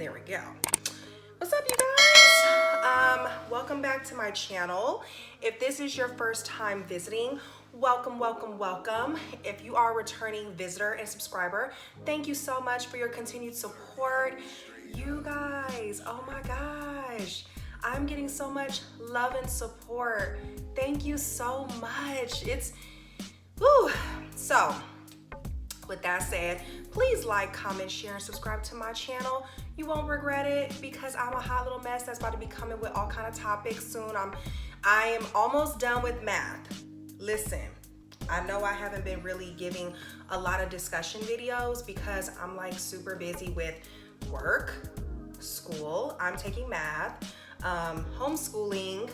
There we go. What's up, you guys? Welcome back to my channel. If this is your first time visiting, welcome, welcome, welcome. If you are a returning visitor and subscriber, thank you so much for your continued support. You guys, oh my gosh, I'm getting so much love and support. Thank you so much. It's, woo. So, with that said, please like, comment, share, and subscribe to my channel. You won't regret it because I'm a hot little mess that's about to be coming with all kind of topics soon. I am almost done with math. Listen, I know I haven't been really giving a lot of discussion videos because I'm like super busy with work, school. I'm taking math, homeschooling.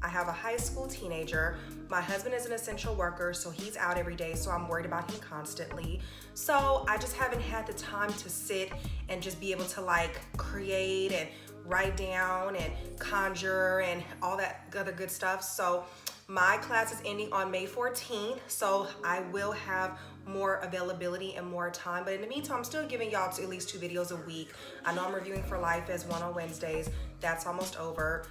I have a high school teenager. My husband is an essential worker, so he's out every day, so I'm worried about him constantly. So I just haven't had the time to sit and just be able to like create and write down and conjure and all that other good stuff. So my class is ending on May 14th, so I will have more availability and more time. But in the meantime, I'm still giving y'all at least 2 videos a week. I know I'm reviewing for Life as one on Wednesdays. That's almost over.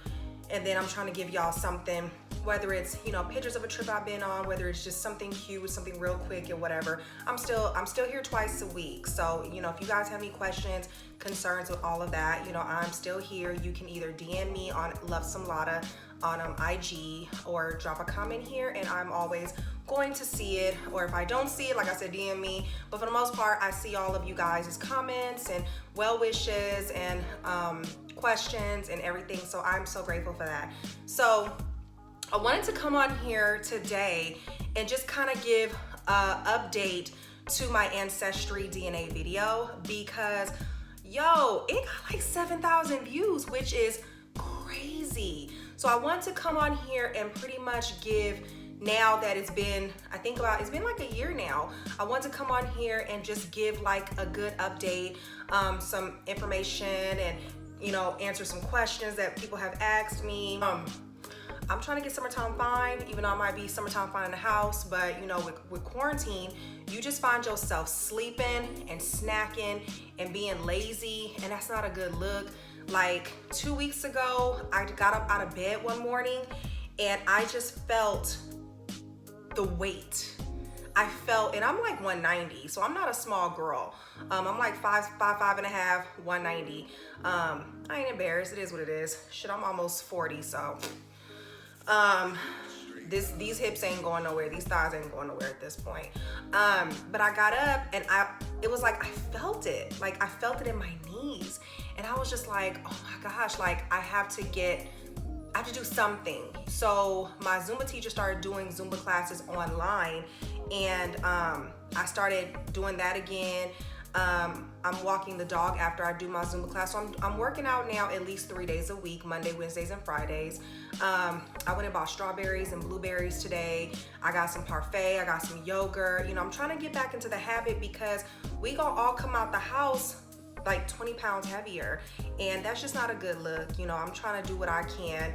And then I'm trying to give y'all something, whether it's, you know, pictures of a trip I've been on, whether it's just something cute, something real quick and whatever. I'm still here twice a week. So, you know, if you guys have any questions, concerns with all of that, you know, I'm still here. You can either DM me on Love Some Lotta on IG or drop a comment here, and I'm always going to see it. Or if I don't see it, like I said, DM me. But for the most part, I see all of you guys' comments and well wishes and questions and everything. So I'm so grateful for that. So I wanted to come on here today and just kind of give an update to my Ancestry DNA video because, yo, it got like 7,000 views, which is crazy. So I want to come on here and pretty much give, now that it's been, it's been like a year now, I want to come on here and just give like a good update, some information and, you know, answer some questions that people have asked me. I'm trying to get summertime fine, even though I might be summertime fine in the house, but you know, with quarantine, you just find yourself sleeping and snacking and being lazy, and that's not a good look. Like 2 weeks ago, I got up out of bed one morning and I just felt the weight. I felt, and I'm like 190, so I'm not a small girl. I'm like 5'5", 190. I ain't embarrassed, it is what it is. Shit, I'm almost 40, so these hips ain't going nowhere, these thighs ain't going nowhere at this point. But I got up and it was like I felt it in my knees, and I was just like, oh my gosh, like I have to do something. So my Zumba teacher started doing Zumba classes online, and I started doing that again. I'm walking the dog after I do my Zumba class. So I'm working out now at least 3 days a week, Monday, Wednesdays, and Fridays. I went and bought strawberries and blueberries today. I got some parfait, I got some yogurt. You know, I'm trying to get back into the habit because we gonna all come out the house like 20 pounds heavier, and that's just not a good look. You know, I'm trying to do what I can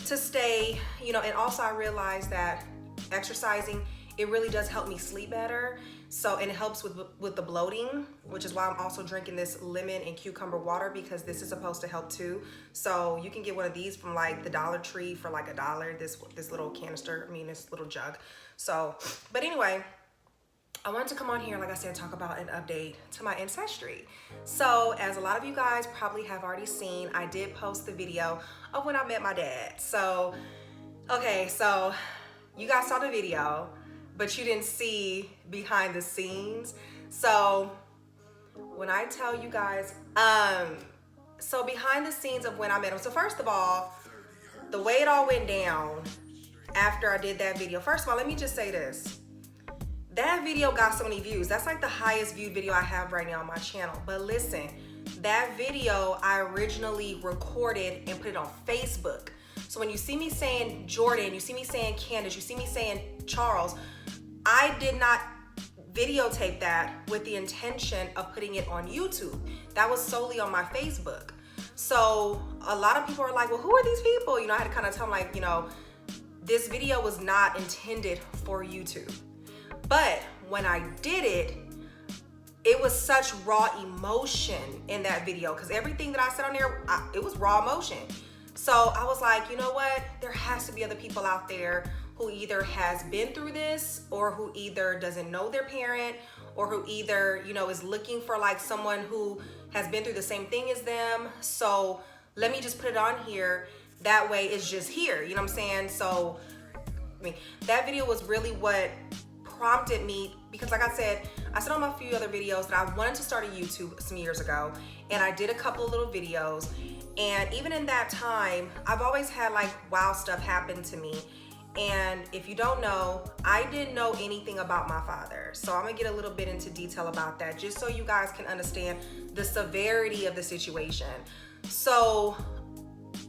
to stay, you know, and also I realized that exercising, it really does help me sleep better. So, and it helps with the bloating, which is why I'm also drinking this lemon and cucumber water, because this is supposed to help too. So you can get one of these from like the Dollar Tree for like $1, this little canister, this little jug. So, but anyway, I wanted to come on here, like I said, talk about an update to my ancestry. So as a lot of you guys probably have already seen, I did post the video of when I met my dad. So, okay, so you guys saw the video, but you didn't see behind the scenes. So when I tell you guys, so behind the scenes of when I met him. So first of all, the way it all went down after I did that video, first of all, let me just say this. That video got so many views. That's like the highest viewed video I have right now on my channel. But listen, that video I originally recorded and put it on Facebook. So when you see me saying Jordan, you see me saying Candace, you see me saying Charles, I did not videotape that with the intention of putting it on YouTube. That was solely on my Facebook. So a lot of people are like, well, who are these people? You know, I had to kind of tell them, like, you know, this video was not intended for YouTube. But when I did it, it was such raw emotion in that video, because everything that I said on there, it was raw emotion. So I was like, you know what? There has to be other people out there who either has been through this, or who either doesn't know their parent, or who either, you know, is looking for like someone who has been through the same thing as them. So let me just put it on here. That way it's just here, you know what I'm saying? So, I mean, that video was really what prompted me, because like I said on my few other videos that I wanted to start a YouTube some years ago, and I did a couple of little videos. And even in that time, I've always had like wild stuff happen to me. And if you don't know, I didn't know anything about my father. So I'm gonna get a little bit into detail about that, just so you guys can understand the severity of the situation. So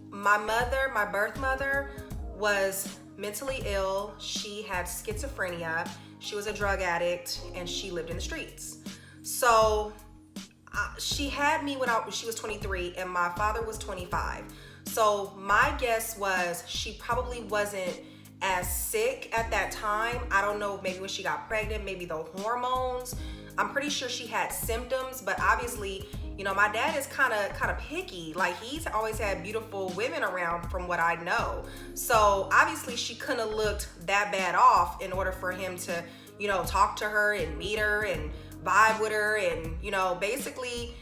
my mother, my birth mother, was mentally ill. She had schizophrenia. She was a drug addict, and she lived in the streets. So she had me when she was 23, and my father was 25. So my guess was she probably wasn't as sick at that time. I don't know, maybe when she got pregnant, maybe the hormones. I'm pretty sure she had symptoms, but obviously, you know, my dad is kind of picky. Like, he's always had beautiful women around from what I know. So obviously she couldn't have looked that bad off in order for him to, you know, talk to her and meet her and vibe with her, and, you know, basically.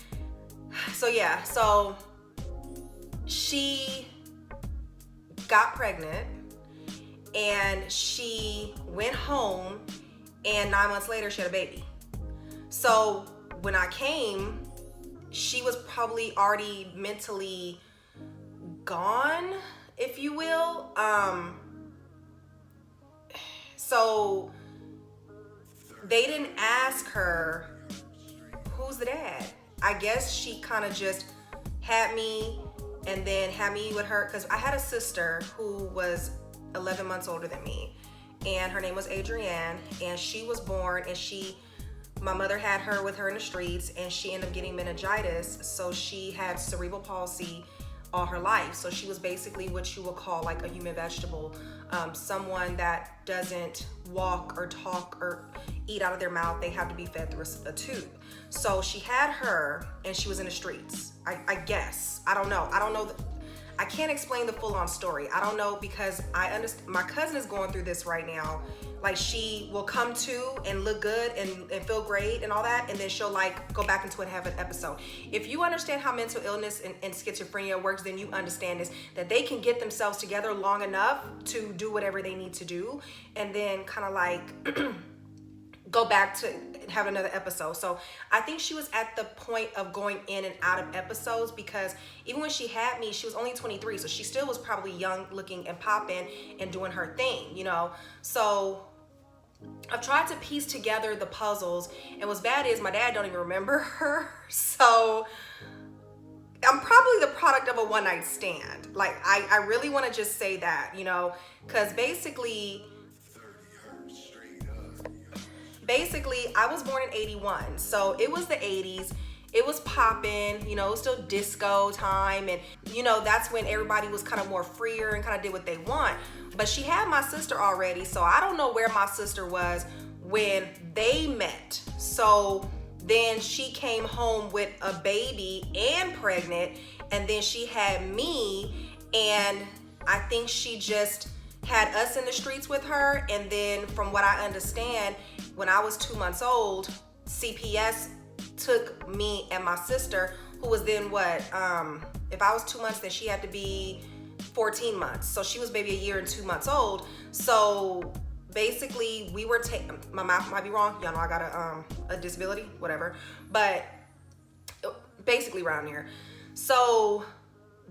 So yeah, so she got pregnant, and she went home, and 9 months later she had a baby. So when I came, she was probably already mentally gone, if you will. So they didn't ask her, who's the dad? I guess she kind of just had me, and then had me with her, because I had a sister who was 11 months older than me, and her name was Adrienne, and she was born, and my mother had her with her in the streets, and she ended up getting meningitis. So she had cerebral palsy all her life. So she was basically what you would call like a human vegetable, someone that doesn't walk or talk or eat out of their mouth. They have to be fed through a tube. So she had her, and she was in the streets. I guess. I don't know. I can't explain the full-on story. I don't know, because I understand my cousin is going through this right now. Like, she will come to and look good and feel great and all that, and then she'll like go back into and have an episode. If you understand how mental illness and schizophrenia works, then you understand this, that they can get themselves together long enough to do whatever they need to do, and then kind of like go back to have another episode. So I think she was at the point of going in and out of episodes, because even when she had me, she was only 23. So she still was probably young looking and popping and doing her thing, you know? So I've tried to piece together the puzzles, and what's bad is my dad don't even remember her. So I'm probably the product of a one-night stand. Like, I really want to just say that, you know, because basically I was born in 81. So it was the 80s. It was popping, you know, it was still disco time. And, you know, that's when everybody was kind of more freer and kind of did what they want. But she had my sister already. So I don't know where my sister was when they met. So then she came home with a baby and pregnant. And then she had me. And I think she just had us in the streets with her. And then from what I understand, when I was 2 months old, CPS took me and my sister, who was then what, if I was 2 months, then she had to be 14 months. So she was maybe a year and 2 months old. So basically we were my math might be wrong. Y'all know I got a disability, whatever, but basically around here. So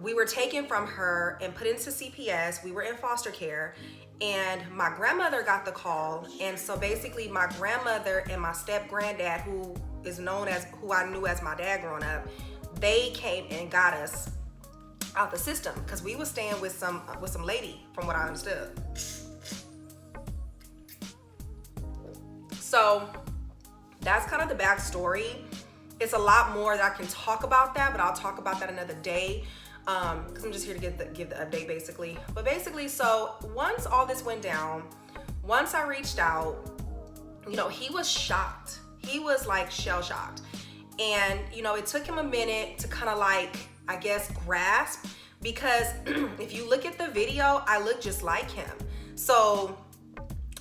we were taken from her and put into CPS. We were in foster care, and my grandmother got the call. And so basically my grandmother and my step granddad, who I knew as my dad growing up, they came and got us out the system, because we was staying with some lady, from what I understood. So that's kind of the backstory. It's a lot more that I can talk about that, but I'll talk about that another day, because I'm just here to give the update basically. But basically, so once all this went down, once I reached out, you know, he was shocked. he was like shell-shocked. And, you know, it took him a minute to kind of like, I guess, grasp, because if you look at the video, I look just like him. So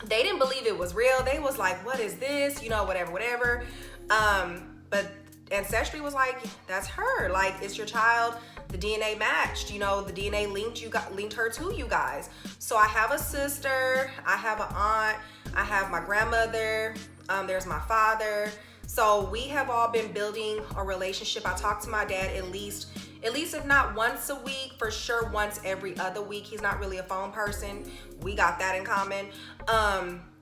they didn't believe it was real. They was like, what is this? You know, whatever. But Ancestry was like, that's her. Like, it's your child. The DNA matched. You know, the DNA linked her to you guys. So I have a sister. I have an aunt. I have my grandmother. There's my father. So we have all been building a relationship. I talk to my dad at least if not once a week, for sure once every other week. He's not really a phone person. We got that in common.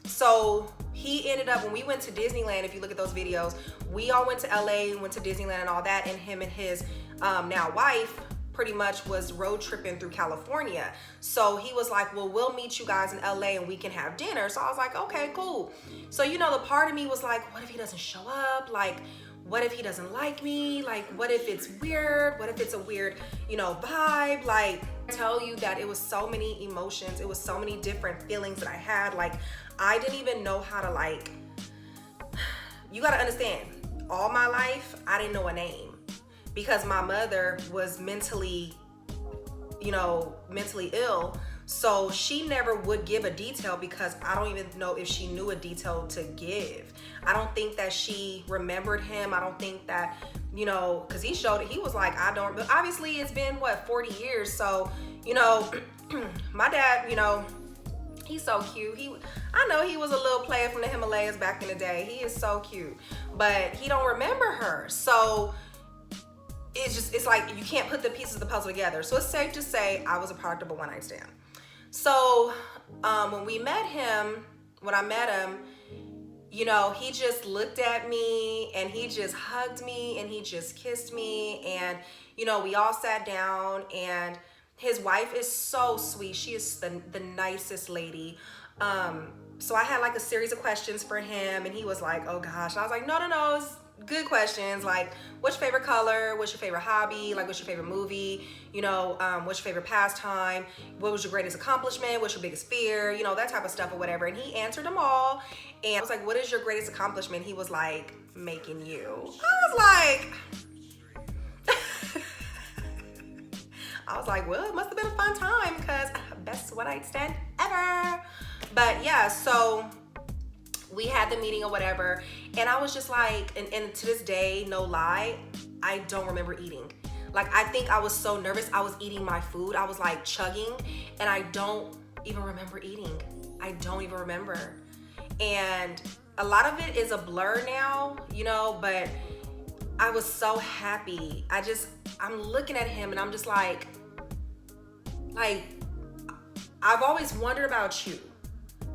So he ended up, when we went to Disneyland, if you look at those videos, we all went to LA, went to Disneyland and all that, and him and his now wife pretty much was road tripping through California. So he was like, well, we'll meet you guys in LA and we can have dinner. So I was like, okay, cool. So, you know, the part of me was like, what if he doesn't show up? Like, what if he doesn't like me? Like, what if it's weird? What if it's a weird, you know, vibe? Like, I tell you that it was so many emotions. It was so many different feelings that I had. Like, I didn't even know how to, like, you gotta understand, all my life, I didn't know a name because my mother was mentally ill. So she never would give a detail because I don't even know if she knew a detail to give. I don't think that she remembered him. I don't think that, you know, because he showed it. He was like, I don't, but obviously it's been, what, 40 years. So, you know, my dad, you know, he's so cute. I know he was a little player from the Himalayas back in the day. He is so cute, but he don't remember her. So it's like you can't put the pieces of the puzzle together. So it's safe to say I was a product of a one-night stand. So when I met him, you know, he just looked at me and he just hugged me and he just kissed me. And, you know, we all sat down, and his wife is so sweet. She is the nicest lady. So I had like a series of questions for him, and he was like, oh gosh. And I was like, no, it's good questions. Like, what's your favorite color? What's your favorite hobby? Like, what's your favorite movie? You know, what's your favorite pastime? What was your greatest accomplishment? What's your biggest fear? You know, that type of stuff or whatever. And he answered them all. And I was like, what is your greatest accomplishment? He was like, making you. I was like, well, it must have been a fun time because best one-night stand ever. But yeah, so we had the meeting or whatever, and I was just like, and to this day, no lie, I don't remember eating. Like, I think I was so nervous. I was eating my food. I was like chugging, and I don't even remember eating. I don't even remember. And a lot of it is a blur now, you know, but I was so happy. I'm looking at him and I'm just like, I've always wondered about you,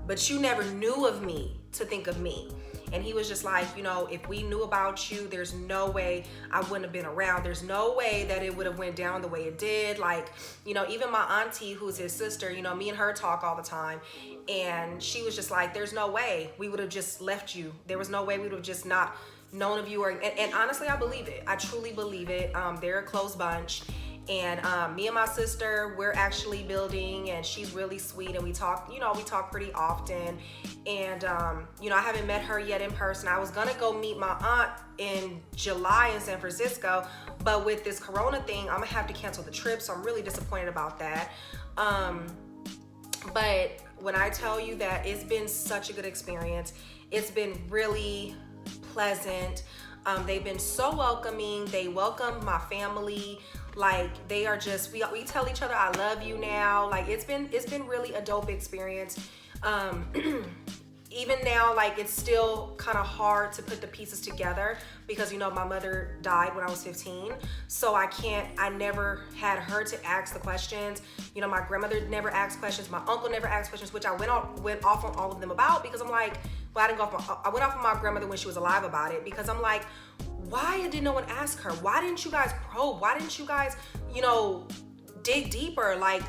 but you never knew of me to think of me. And he was just like, you know, if we knew about you, there's no way I wouldn't have been around. There's no way that it would have went down the way it did. Like, you know, even my auntie, who's his sister, you know, me and her talk all the time. And she was just like, there's no way we would have just left you. There was no way we would have just not known of you. And honestly, I believe it. I truly believe it. They're a close bunch. And me and my sister, we're actually building, and she's really sweet, and we talk pretty often. And you know, I haven't met her yet in person. I was gonna go meet my aunt in July in San Francisco, but with this corona thing, I'm gonna have to cancel the trip, so I'm really disappointed about that. But when I tell you that it's been such a good experience, it's been really pleasant. They've been so welcoming. They welcomed my family. Like, they are just, we tell each other I love you now. Like, it's been really a dope experience. Even now, like, it's still kind of hard to put the pieces together because, you know, my mother died when I was 15. So I never had her to ask the questions. You know, my grandmother never asked questions. My uncle never asked questions, which I went off on all of them about, because I'm like, well, I went off on my grandmother when she was alive about it, because I'm like, why did no one ask her? Why didn't you guys probe? Why didn't you guys, you know, dig deeper? Like,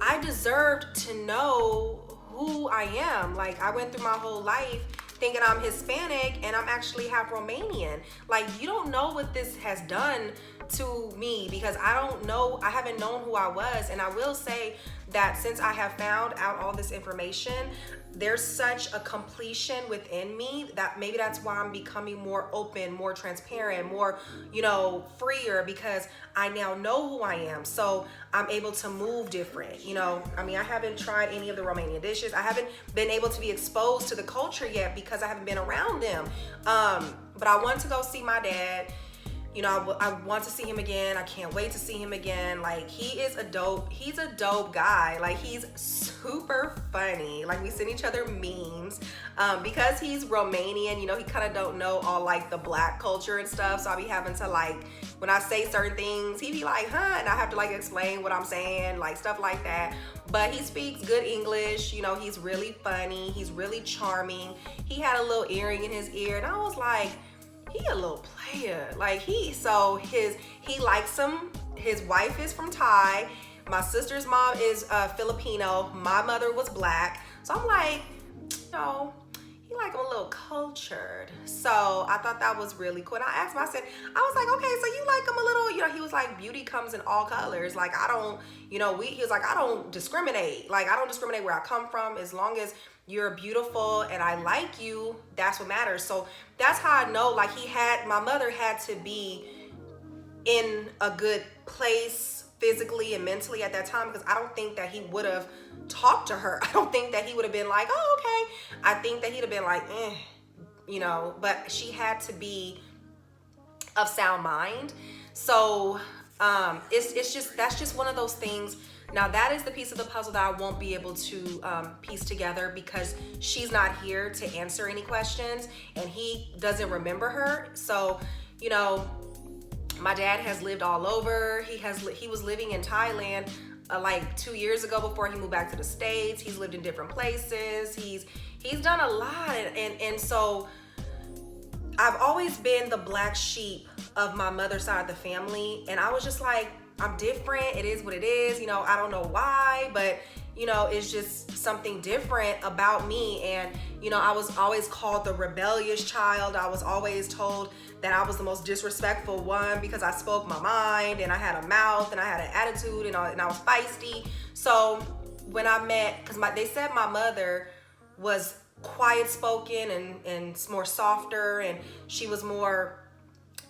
I deserved to know who I am. Like, I went through my whole life thinking I'm Hispanic, and I'm actually half Romanian. Like, you don't know what this has done to me because I haven't known who I was. And I will say that since I have found out all this information, there's such a completion within me that maybe that's why I'm becoming more open, more transparent, more, freer, because I now know who I am. So I'm able to move different. I mean, I haven't tried any of the Romanian dishes. I haven't been able to be exposed to the culture yet because I haven't been around them. But I want to go see my dad. I want to see him again. I can't wait to see him again. Like, he's a dope guy. Like, he's super funny. Like, we send each other memes. Because he's Romanian, he kind of don't know all like the black culture and stuff. So I'll be having to, like, when I say certain things, he be like, huh? And I have to like explain what I'm saying, like stuff like that. But he speaks good English. He's really funny. He's really charming. He had a little earring in his ear. And I was like, he a little player. Like, he likes him. His wife is from Thai. My sister's mom is Filipino. My mother was black. So I'm like, he like him a little cultured. So I thought that was really cool. And I asked him, I was like, okay, so you like him a little, he was like, beauty comes in all colors. Like, I don't, he was like, I don't discriminate. Like, I don't discriminate where I come from. As long as you're beautiful and I like you, that's what matters. So that's how I know, like, my mother had to be in a good place physically and mentally at that time, because I don't think that he would have talked to her. I don't think that he would have been like, oh, okay. I think that he'd have been like, but she had to be of sound mind. So that's just one of those things. Now, that is the piece of the puzzle that I won't be able to piece together because she's not here to answer any questions and he doesn't remember her. So, my dad has lived all over. He was living in Thailand like 2 years ago before he moved back to the States. He's lived in different places. He's done a lot. And so I've always been the black sheep of my mother's side of the family. And I was just like, I'm different. It is what it is. I don't know why, but it's just something different about me. And, I was always called the rebellious child. I was always told that I was the most disrespectful one because I spoke my mind and I had a mouth and I had an attitude and I was feisty. So when I met, because they said my mother was quiet spoken and more softer, and she was more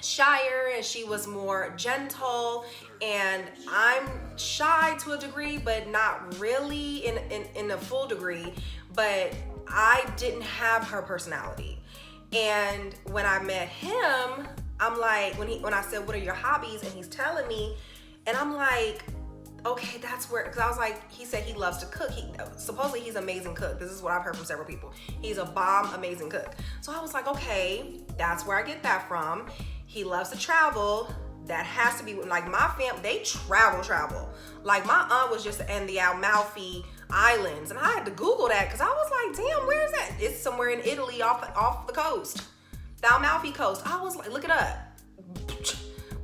shyer and she was more gentle, and I'm shy to a degree but not really in a full degree, but I didn't have her personality. And when I met him, I'm like, when I said, what are your hobbies, and he's telling me, and I'm like, okay, that's where, because I was like, he said he loves to cook. Supposedly he's an amazing cook. This is what I've heard from several people. He's a bomb amazing cook. So I was like, okay, that's where I get that from. He loves to travel. That has to be, like, my family, they travel. Like, my aunt was just in the Almalfi Islands, and I had to Google that because I was like, damn, where is that? It's somewhere in Italy off the coast, the Amalfi coast. I was like, look it up.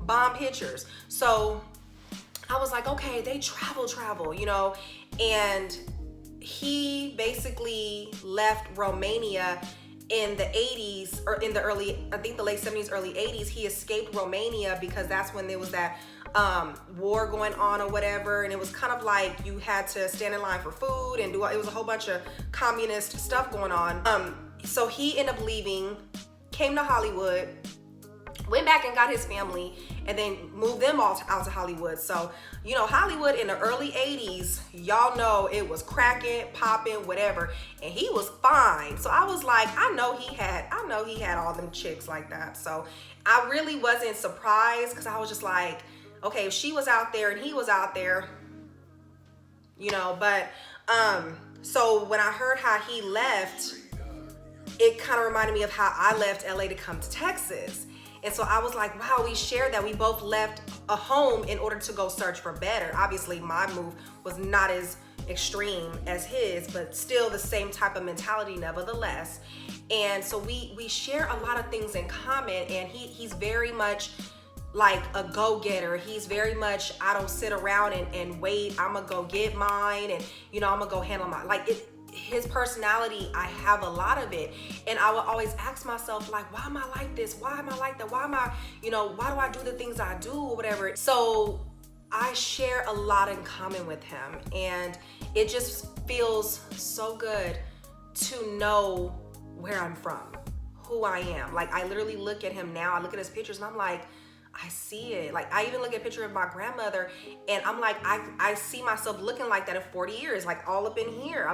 Bomb pictures. So I was like, okay, they travel, and he basically left Romania in the 80s, or in the early, I think the late 70s, early 80s. He escaped Romania because that's when there was that war going on or whatever, and it was kind of like you had to stand in line for food and it was a whole bunch of communist stuff going on. So he ended up leaving, came to Hollywood, went back and got his family, and then moved them all out to Hollywood. So, Hollywood in the early 80s, y'all know it was cracking, popping, whatever, and he was fine. So I was like, I know he had all them chicks like that. So I really wasn't surprised, because I was just like, okay, if she was out there and he was out there, but so when I heard how he left, it kind of reminded me of how I left LA to come to Texas. And so I was like, wow, we shared that. We both left a home in order to go search for better. Obviously, my move was not as extreme as his, but still the same type of mentality nevertheless. And so we share a lot of things in common, and he's very much like a go-getter. He's very much, I don't sit around and wait. I'm gonna go get mine, and I'm gonna go handle my, like, his personality, I have a lot of it. And I would always ask myself, like, why am I like this? Why am I like that? Why am I, why do I do the things I do or whatever? So I share a lot in common with him, and it just feels so good to know where I'm from, who I am. Like, I literally look at him now, I look at his pictures and I'm like, I see it. Like, I even look at a picture of my grandmother and I'm like, I see myself looking like that in 40 years, like all up in here.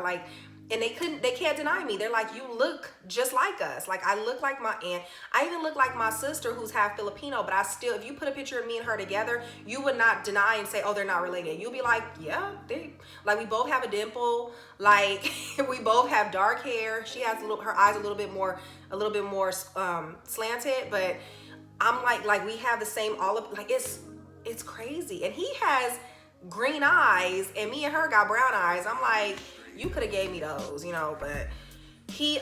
And they can't deny me. They're like, you look just like us. Like, I look like my aunt. I even look like my sister who's half Filipino, but I still, if you put a picture of me and her together, you would not deny and say, oh, they're not related. You'll be like, yeah, like, we both have a dimple. Like, we both have dark hair. She has her eyes a little bit more slanted, but I'm like we have the same it's crazy. And he has green eyes and me and her got brown eyes. I'm like, you could have gave me those, but he's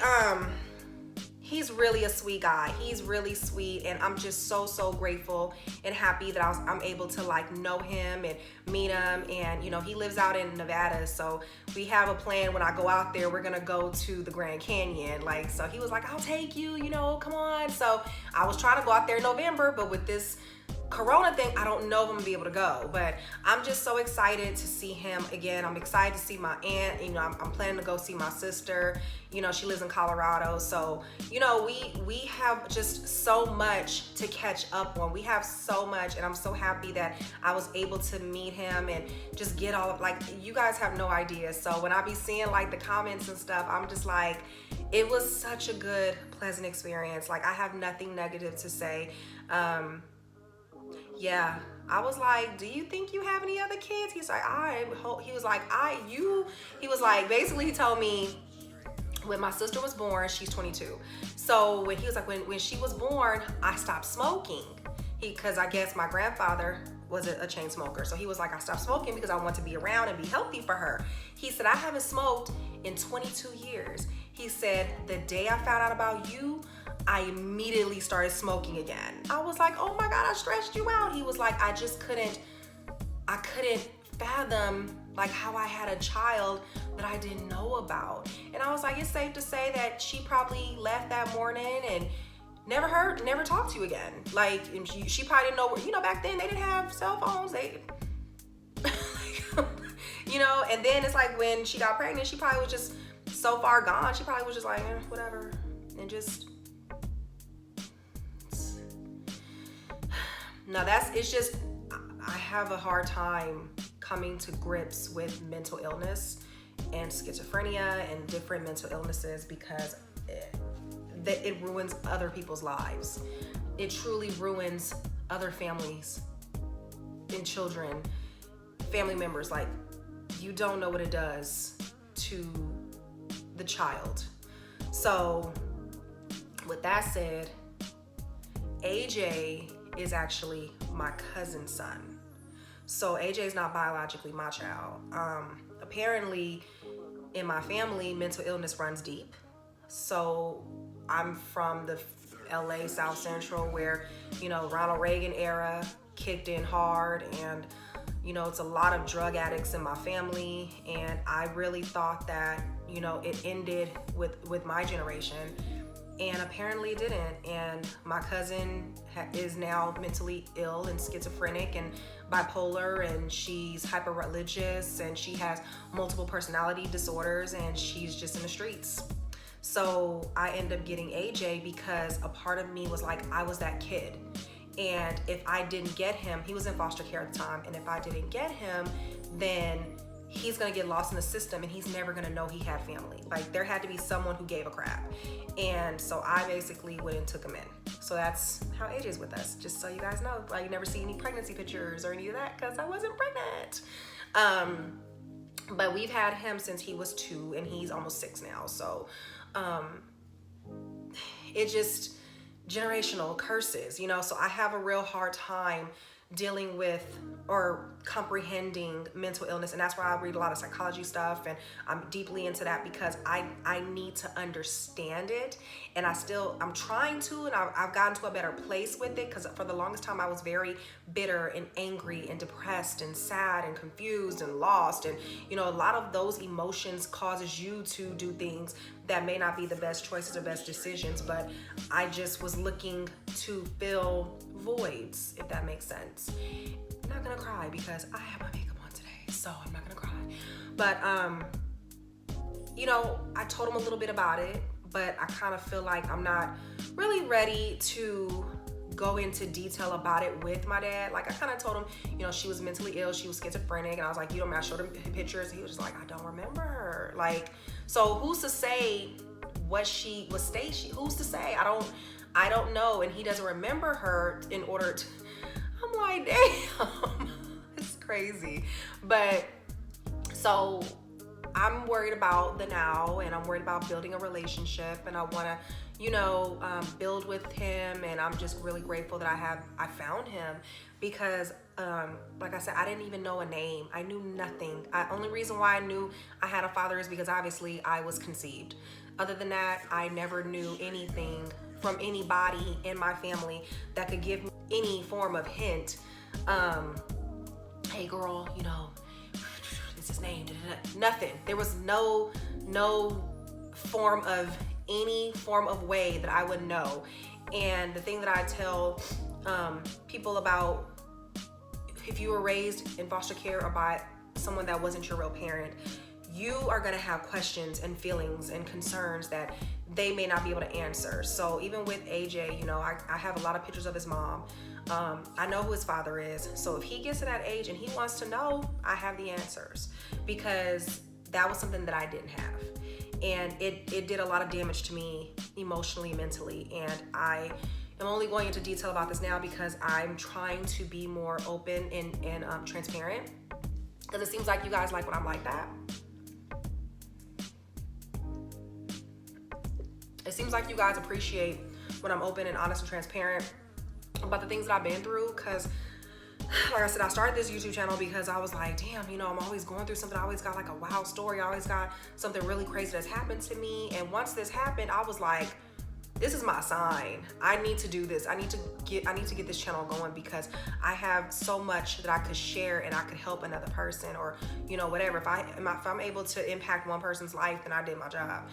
really a sweet guy. He's really sweet, and I'm just so grateful and happy that I'm able to like know him and meet him. And he lives out in Nevada, so we have a plan. When I go out there, we're gonna go to the Grand Canyon. Like, so he was like, I'll take you, come on. So I was trying to go out there in November, but with this Corona thing, I don't know if I'm gonna be able to go, but I'm just so excited to see him again. I'm excited to see my aunt. I'm planning to go see my sister. She lives in Colorado, so we have just so much to catch up on. We have so much, and I'm so happy that I was able to meet him and just get all of, like, you guys have no idea. So when I be seeing like the comments and stuff, I'm just like, it was such a good, pleasant experience. Like, I have nothing negative to say. Yeah, I was like, do you think you have any other kids? He's like, basically he told me when my sister was born, she's 22. So when he was like, when she was born, I stopped smoking. Because I guess my grandfather was a chain smoker. So he was like, I stopped smoking because I want to be around and be healthy for her. He said, I haven't smoked in 22 years. He said, the day I found out about you, I immediately started smoking again. I was like, oh my God, I stressed you out. He was like, I couldn't fathom like how I had a child that I didn't know about. And I was like, it's safe to say that she probably left that morning and never talked to you again. Like, and she probably didn't know where, back then they didn't have cell phones. And then it's like when she got pregnant, she probably was just so far gone. She probably was just like, whatever. And just, no, I have a hard time coming to grips with mental illness and schizophrenia and different mental illnesses because it ruins other people's lives. It truly ruins other families and children, family members. Like, you don't know what it does to the child. So with that said, AJ is actually my cousin's son. So AJ is not biologically my child. Apparently in my family, mental illness runs deep. So I'm from the LA South Central where, Ronald Reagan era kicked in hard, and it's a lot of drug addicts in my family. And I really thought that, it ended with my generation. And apparently it didn't. And my cousin is now mentally ill and schizophrenic and bipolar, and she's hyper religious, and she has multiple personality disorders, and she's just in the streets. So I ended up getting AJ because a part of me was like, I was that kid. And if I didn't get him, he was in foster care at the time, and if I didn't get him, then he's gonna get lost in the system and he's never gonna know he had family. Like, there had to be someone who gave a crap. And so I basically went and took him in. So that's how AJ's with us, just so you guys know. Like, you never see any pregnancy pictures or any of that because I wasn't pregnant. But we've had him since he was 2 and he's almost 6 now. So it just, generational curses, so I have a real hard time dealing with or comprehending mental illness, and that's why I read a lot of psychology stuff, and I'm deeply into that because I need to understand it, and I'm trying to, and I've gotten to a better place with it, because for the longest time I was very bitter and angry and depressed and sad and confused and lost, and you know, a lot of those emotions causes you to do things that may not be the best choices or best decisions, but I just was looking to fill voids, if that makes sense. I'm not gonna cry because I have my makeup on today, so I'm not gonna cry. But you know, I told him a little bit about it, but I kind of feel like I'm not really ready to go into detail about it with my dad. Like I kind of told him, you know, she was mentally ill, she was schizophrenic, and I was like, you know, I showed him pictures, and he was just like, I don't remember her. Like, so who's to say what she was who's to say? I don't know, and he doesn't remember her in order to, I'm like, damn, it's crazy. But so I'm worried about the now, and I'm worried about building a relationship, and I want to, you know, build with him, and I'm just really grateful that I found him, because like I said, I didn't even know a name. I knew nothing. Only reason why I knew I had a father is because obviously I was conceived. Other than that, I never knew anything from anybody in my family that could give me any form of hint. Hey girl, you know, it's his name, nothing. There was no form of any form of way that I would know. And the thing that I tell people about, if you were raised in foster care or by someone that wasn't your real parent, you are gonna have questions and feelings and concerns that they may not be able to answer. So even with AJ, you know, I have a lot of pictures of his mom. I know who his father is. So if he gets to that age and he wants to know, I have the answers, because that was something that I didn't have. And it did a lot of damage to me emotionally, mentally. And I am only going into detail about this now because I'm trying to be more open and transparent, because it seems like you guys like when I'm like that. It seems like you guys appreciate when I'm open and honest and transparent about the things that I've been through, because like I said, I started this YouTube channel because I was like, damn, you know, I'm always going through something. I always got like a wild story. I always got something really crazy that's happened to me. And once this happened, I was like, this is my sign. I need to do this. I need to get this channel going, because I have so much that I could share and I could help another person, or, you know, whatever. If I'm able to impact one person's life, then I did my job.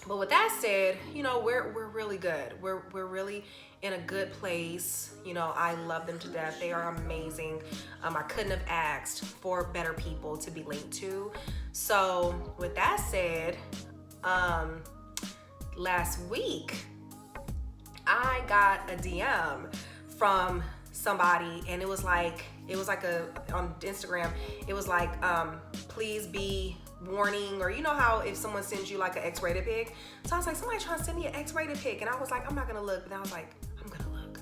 But with that said, you know, we're really good. We're really in a good place. You know, I love them to death. They are amazing. I couldn't have asked for better people to be linked to. So with that said, last week I got a DM from somebody, and it was like on Instagram, it was like, please be warning, or you know how if someone sends you like an X-rated pic. So I was like, somebody trying to send me an X-rated pic, and I was like, I'm not gonna look, but then I was like, I'm gonna look.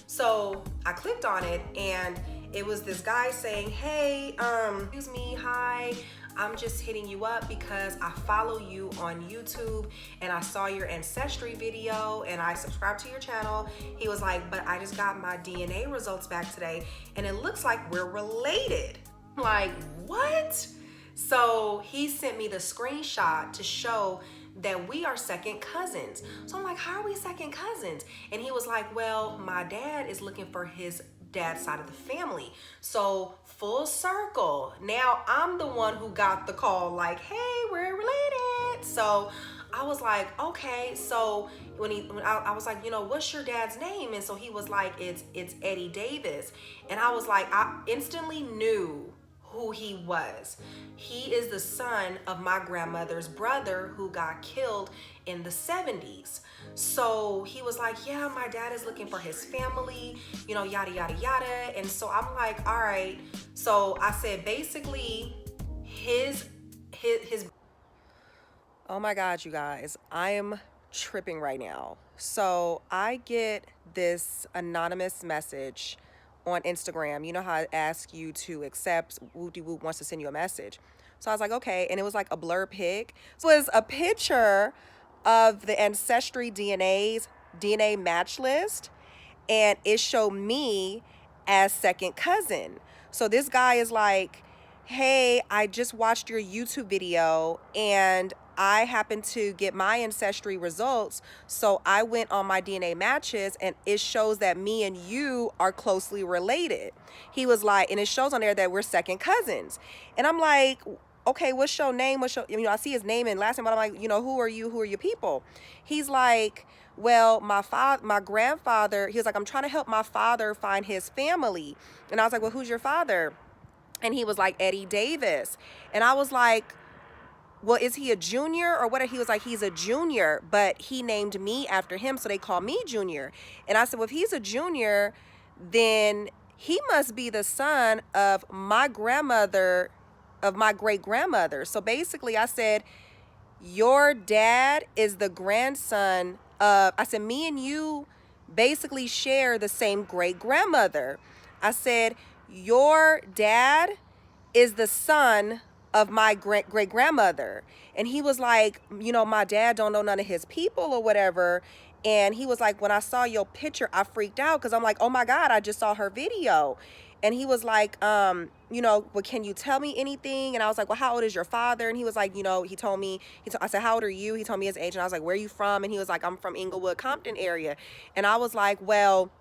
So I clicked on it, and it was this guy saying, hey, excuse me, hi, I'm just hitting you up because I follow you on YouTube and I saw your ancestry video and I subscribed to your channel. He was like, but I just got my DNA results back today and it looks like we're related. I'm like, what? So he sent me the screenshot to show that we are second cousins. So I'm like, how are we second cousins? And he was like, well, my dad is looking for his dad's side of the family. So full circle. Now I'm the one who got the call like, hey, we're related. So I was like, okay. So when I was like, you know, what's your dad's name? And so he was like, it's Eddie Davis. And I was like, I instantly knew who he was. He is the son of my grandmother's brother who got killed in the 70s. So he was like, yeah, my dad is looking for his family, you know, yada, yada, yada. And so I'm like, all right. So I said, basically his, oh my God, you guys, I am tripping right now. So I get this anonymous message on Instagram. You know how I ask you to accept, Whoop-de-Whoop wants to send you a message. So I was like, okay. And it was like a blur pic. So it was a picture of the Ancestry DNA's DNA match list. And it showed me as second cousin. So this guy is like, hey, I just watched your YouTube video and I happened to get my ancestry results. So I went on my DNA matches and it shows that me and you are closely related. He was like, and it shows on there that we're second cousins. And I'm like, okay, what's your name? I see his name and last name, but I'm like, who are you? Who are your people? He's like, well, my grandfather, he was like, I'm trying to help my father find his family. And I was like, well, who's your father? And he was like, Eddie Davis. And I was like, well, is he a junior or what? He was like, he's a junior, but he named me after him, so they call me Junior. And I said, well, if he's a junior, then he must be the son of my grandmother, of my great grandmother. So basically I said, your dad is the grandson of, I said, me and you basically share the same great grandmother. I said, your dad is the son of my great grandmother. And he was like, my dad don't know none of his people or whatever. And he was like, when I saw your picture, I freaked out because I'm like, oh my God, I just saw her video. And he was like, well, can you tell me anything? And I was like, well, how old is your father? And he was like, he told me, I said, how old are you? He told me his age. And I was like, where are you from? And he was like, I'm from Inglewood, Compton area. And I was like, well,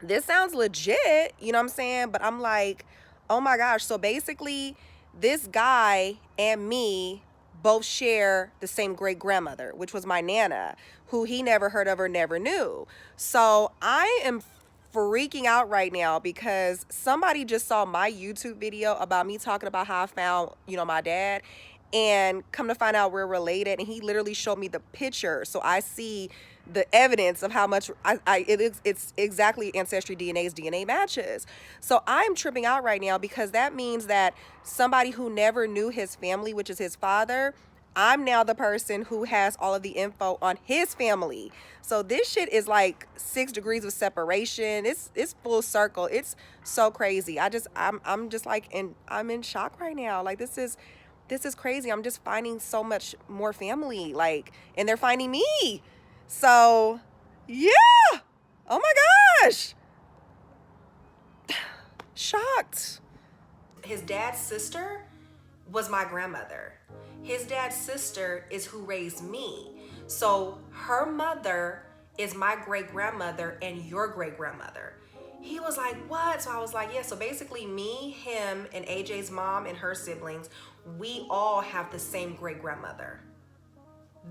this sounds legit, you know what I'm saying? But I'm like, oh my gosh. So basically this guy and me both share the same great grandmother, which was my Nana, who he never heard of or never knew. So I am freaking out right now because somebody just saw my YouTube video about me talking about how I found, my dad, and come to find out we're related. And he literally showed me the picture. So I see the evidence of how much it's exactly Ancestry DNA's DNA matches. So I'm tripping out right now because that means that somebody who never knew his family, which is his father, I'm now the person who has all of the info on his family. So this shit is like 6 degrees of separation. It's full circle. It's so crazy. I'm just like I'm in shock right now. Like this is crazy. I'm just finding so much more family, like, and they're finding me. So, yeah. Oh my gosh. Shocked. His dad's sister was my grandmother. His dad's sister is who raised me. So her mother is my great grandmother and your great grandmother. He was like, what? So I was like, yeah. So basically me, him, and AJ's mom and her siblings, we all have the same great grandmother.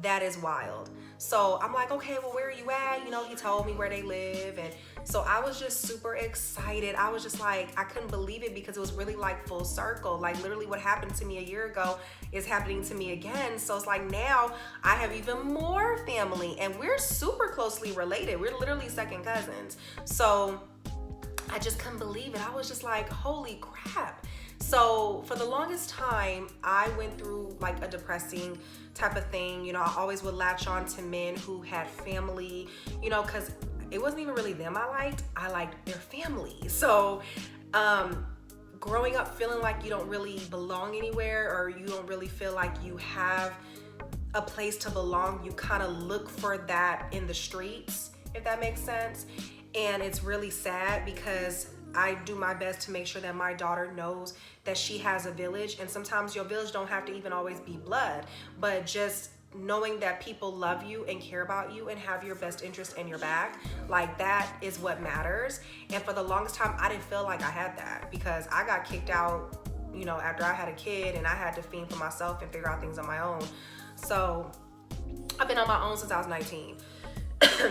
That is wild. So I'm like, okay, well, where are you at? He told me where they live. And so I was just super excited. I was just like, I couldn't believe it because it was really like full circle. Like literally what happened to me a year ago is happening to me again. So it's like now I have even more family and we're super closely related. We're literally second cousins. So I just couldn't believe it. I was just like, holy crap. So for the longest time, I went through like a depressing type of thing. I always would latch on to men who had family, because it wasn't even really them I liked their family. So growing up feeling like you don't really belong anywhere or you don't really feel like you have a place to belong, you kind of look for that in the streets, if that makes sense. And it's really sad because I do my best to make sure that my daughter knows that she has a village. And sometimes your village don't have to even always be blood, but just knowing that people love you and care about you and have your best interest in your back, like that is what matters. And for the longest time, I didn't feel like I had that because I got kicked out, after I had a kid and I had to fend for myself and figure out things on my own. So I've been on my own since I was 19.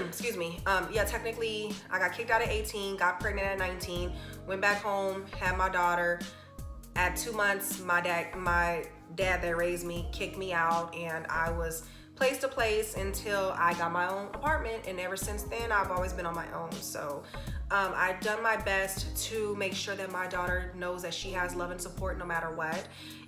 Excuse me. Yeah, technically I got kicked out at 18, got pregnant at 19, went back home, had my daughter. At 2 months, my dad that raised me kicked me out and I was place to place until I got my own apartment. And ever since then, I've always been on my own. So I've done my best to make sure that my daughter knows that she has love and support no matter what.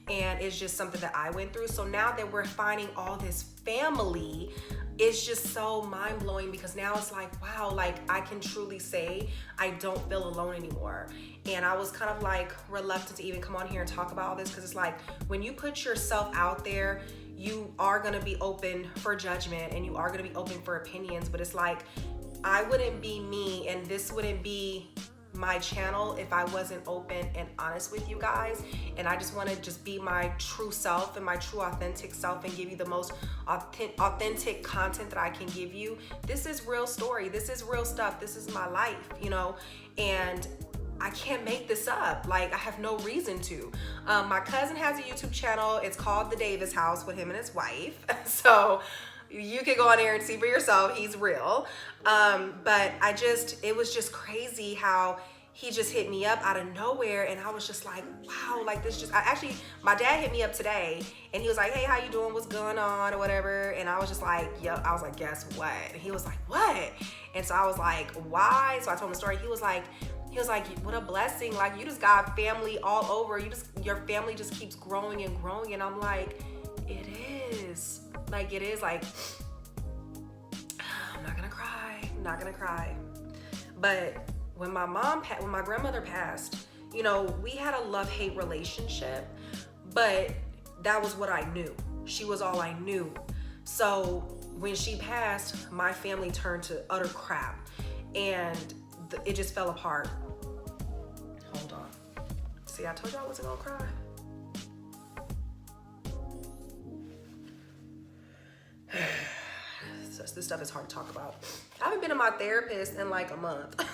And it's just something that I went through. So now that we're finding all this family, it's just so mind-blowing because now it's like, wow, like I can truly say I don't feel alone anymore. And I was kind of like reluctant to even come on here and talk about all this because it's like when you put yourself out there, you are going to be open for judgment and you are going to be open for opinions. But it's like I wouldn't be me and this wouldn't be my channel if I wasn't open and honest with you guys. And I just want to just be my true self and my true authentic self and give you the most authentic content that I can give you. This is real story. This is real stuff. This is my life, you know, and I can't make this up. Like, I have no reason to. My cousin has a YouTube channel. It's called The Davis House with him and his wife. So you can go on there and see for yourself. He's real. But it was just crazy how he just hit me up out of nowhere. And I was just like, wow, like this my dad hit me up today and he was like, hey, how you doing? What's going on or whatever? And I was just like, yo, I was like, guess what? And he was like, what? And so I was like, why? So I told him the story. He was like, what a blessing. Like, you just got family all over. Your family just keeps growing and growing. And I'm like, it is. Like, it is. Like, I'm not gonna cry. But when my grandmother passed, you know, we had a love-hate relationship, but that was what I knew. She was all I knew. So when she passed, my family turned to utter crap and it just fell apart. Hold on. See, I told you I wasn't gonna cry. This stuff is hard to talk about. I haven't been to my therapist in like a month.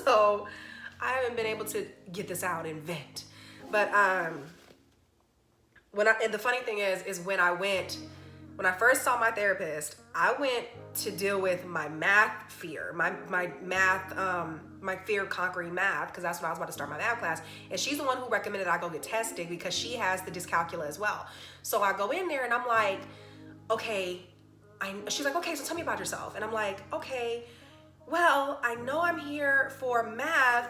So I haven't been able to get this out and vent. But and the funny thing is when I first saw my therapist, I went to deal with my math fear, my fear of conquering math, because that's when I was about to start my math class. And she's the one who recommended I go get tested because she has the dyscalculia as well. So I go in there and I'm like, okay, she's like, okay, so tell me about yourself. And I'm like, okay, well, I know I'm here for math,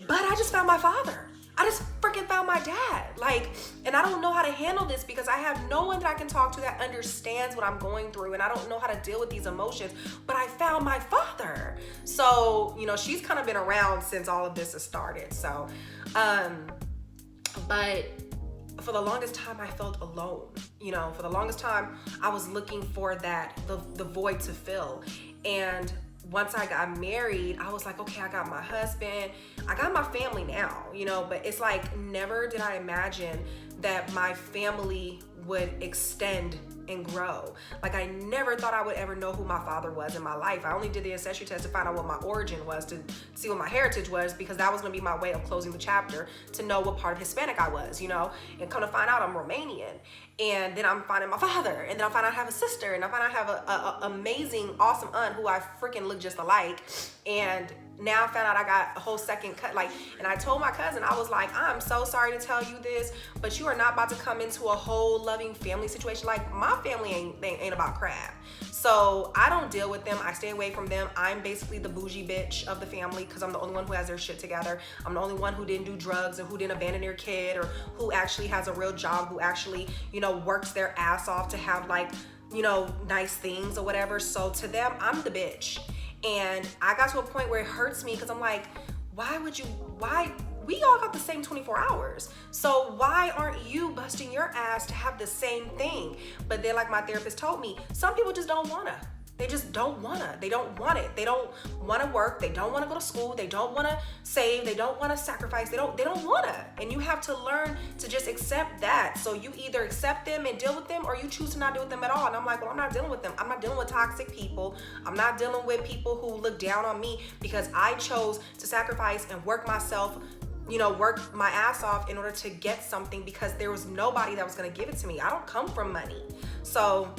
but I just found my father. I just freaking found my dad. Like, and I don't know how to handle this because I have no one that I can talk to that understands what I'm going through, and I don't know how to deal with these emotions, but I found my father. So, you know, she's kind of been around since all of this has started. So, but for the longest time I felt alone. You know, for the longest time I was looking for the void to fill. And once I got married, I was like, okay, I got my husband, I got my family now, you know, but it's like, never did I imagine that my family would extend and grow. Like, I never thought I would ever know who my father was in my life. I only did the ancestry test to find out what my origin was, to see what my heritage was, because that was gonna be my way of closing the chapter, to know what part of Hispanic I was, you know, and come to find out I'm Romanian. And then I'm finding my father, and then I find out I have a sister, and I find out I have a amazing, awesome aunt who I freaking look just alike. And now I found out I got a whole second cut. Like, and I told my cousin, I was like, I'm so sorry to tell you this, but you are not about to come into a whole loving family situation. Like, my family ain't about crap. So I don't deal with them. I stay away from them. I'm basically the bougie bitch of the family because I'm the only one who has their shit together. I'm the only one who didn't do drugs and who didn't abandon their kid, or who actually has a real job, who actually, you know, works their ass off to have, like, you know, nice things or whatever. So to them, I'm the bitch. And I got to a point where it hurts me because I'm like, why we all got the same 24 hours. So why aren't you busting your ass to have the same thing? But then, like my therapist told me, some people just don't wanna. They just don't wanna. They don't want it. They don't wanna work. They don't wanna go to school. They don't wanna save. They don't wanna sacrifice. They don't wanna. And you have to learn to just accept that. So you either accept them and deal with them, or you choose to not deal with them at all. And I'm like, well, I'm not dealing with them. I'm not dealing with toxic people. I'm not dealing with people who look down on me because I chose to sacrifice and work myself, you know, work my ass off in order to get something, because there was nobody that was gonna give it to me. I don't come from money. So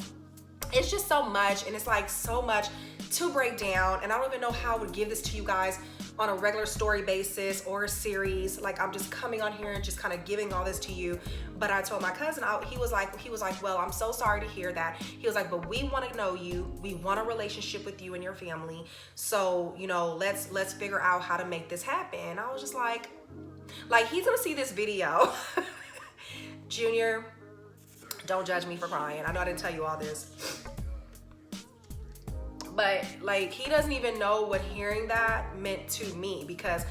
it's just so much, and it's like so much to break down, and I don't even know how I would give this to you guys on a regular story basis or a series. Like, I'm just coming on here and just kind of giving all this to you. But I told my cousin, he was like, well, I'm so sorry to hear that. He was like, but we want to know you. We want a relationship with you and your family. So, you know, let's figure out how to make this happen. And I was just like he's gonna see this video. Junior, don't judge me for crying. I know I didn't tell you all this. But like, he doesn't even know what hearing that meant to me, because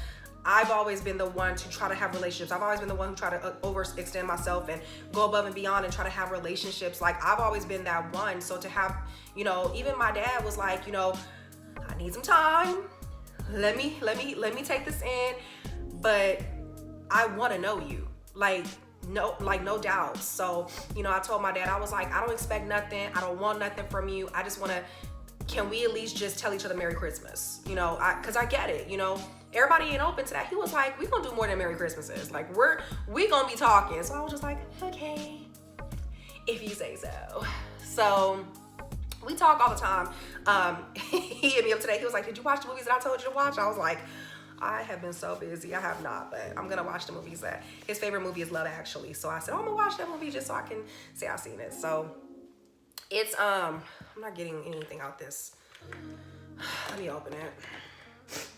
I've always been the one to try to have relationships. I've always been the one who try to overextend myself and go above and beyond and try to have relationships. Like, I've always been that one. So to have, you know, even my dad was like, you know, I need some time. let me take this in, but I want to know you. Like, no doubt. So, you know, I told my dad, I was like, I don't expect nothing. I don't want nothing from you. I just want to, can we at least just tell each other Merry Christmas? You know, cause I get it, you know, everybody ain't open to that. He was like, we gonna do more than Merry Christmases. Like we gonna be talking. So I was just like, okay, if you say so. So we talk all the time. He hit me up today. He was like, did you watch the movies that I told you to watch? I was like, I have been so busy. I have not, but I'm gonna watch the movies that his favorite movie is Love Actually. So I said, oh, I'm gonna watch that movie just so I can say I've seen it. So it's I'm not getting anything out this. Let me open it.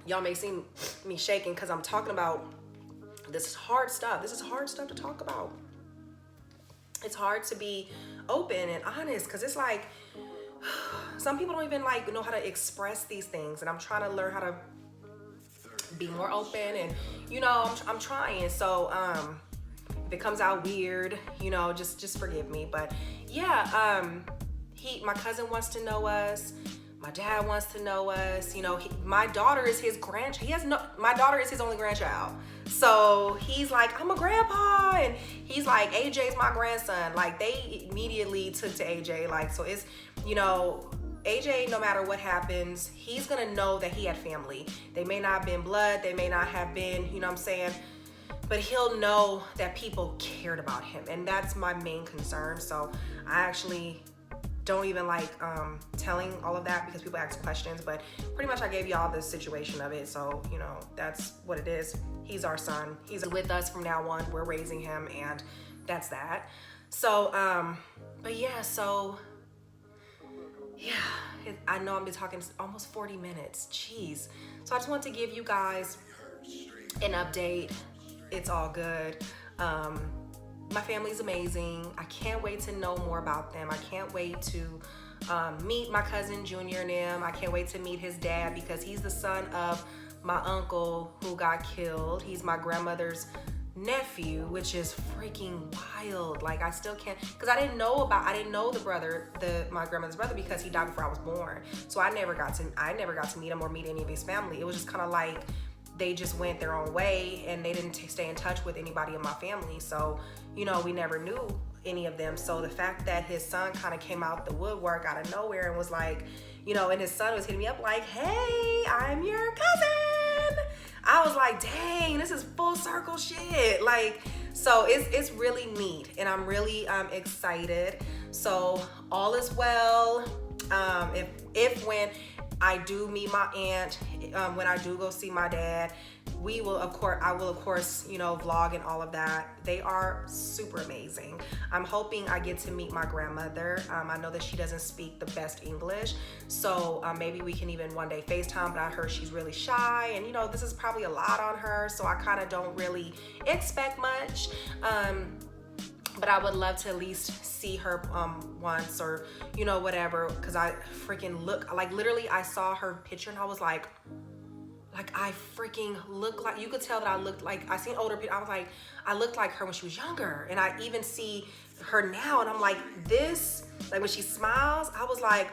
Y'all may see me shaking because I'm talking about this hard stuff. This is hard stuff to talk about. It's hard to be open and honest because it's like some people don't even like know how to express these things, and I'm trying to learn how to be more open, and you know, I'm trying. So if it comes out weird, you know, just forgive me. But yeah, my cousin wants to know us. My dad wants to know us. You know, my daughter is his my daughter is his only grandchild. So he's like, I'm a grandpa. And he's like, AJ's my grandson. Like, they immediately took to AJ. Like, so it's, you know, AJ, no matter what happens, he's going to know that he had family. They may not have been blood. They may not have been, you know what I'm saying? But he'll know that people cared about him. And that's my main concern. So I actually don't even like telling all of that because people ask questions, but pretty much I gave y'all the situation of it. So, you know, that's what it is. He's our son. He's with us from now on. We're raising him, and that's that. So, but yeah, so yeah, I know I've been talking almost 40 minutes. Jeez. So I just want to give you guys an update. It's all good. My family's amazing. I can't wait to know more about them. I can't wait to meet my cousin Junior and them. I can't wait to meet his dad because he's the son of my uncle who got killed. He's my grandmother's nephew, which is freaking wild. Like, I still can't, because I didn't know my grandmother's brother because he died before I was born. So I never got to meet him or meet any of his family. It was just kind of like they just went their own way and they didn't stay in touch with anybody in my family. So, you know, we never knew any of them. So the fact that his son kind of came out the woodwork out of nowhere and was like, you know, and his son was hitting me up like, hey, I'm your cousin. I was like, dang, this is full circle shit. Like, so it's really neat, and I'm really excited. So all is well. When I do meet my aunt, when I do go see my dad, I will of course, you know, vlog and all of that. They are super amazing. I'm hoping I get to meet my grandmother. I know that she doesn't speak the best English, so maybe we can even one day FaceTime, but I heard she's really shy, and you know, this is probably a lot on her, so I kind of don't really expect much. But I would love to at least see her once, or, you know, whatever, because I freaking literally I saw her picture and I was like I freaking look like, you could tell that I looked like, I seen older people, I was like, I looked like her when she was younger, and I even see her now and I'm like, this, like when she smiles, I was like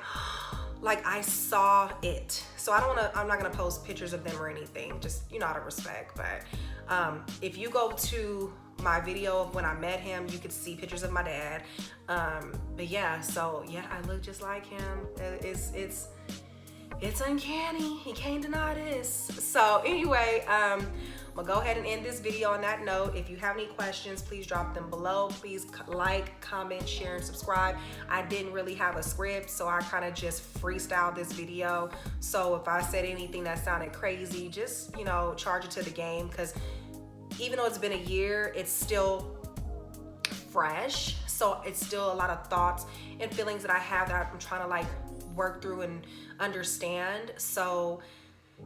I saw it. So I'm not gonna post pictures of them or anything, just, you know, out of respect. But if you go to my video of when I met him, you could see pictures of my dad. But yeah, so yeah, I look just like him. It's uncanny. He can't deny this. So anyway, I'm gonna go ahead and end this video on that note. If you have any questions, please drop them below. Please like, comment, share, and subscribe. I didn't really have a script, so I kind of just freestyled this video. So if I said anything that sounded crazy, just, you know, charge it to the game, because even though it's been a year, it's still fresh. So it's still a lot of thoughts and feelings that I have that I'm trying to like work through and understand. So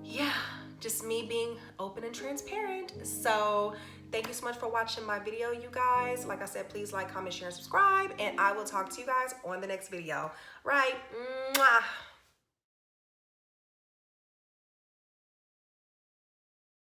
yeah, just me being open and transparent. So thank you so much for watching my video, you guys. Like I said, please like, comment, share, and subscribe, and I will talk to you guys on the next video. Right? Mwah.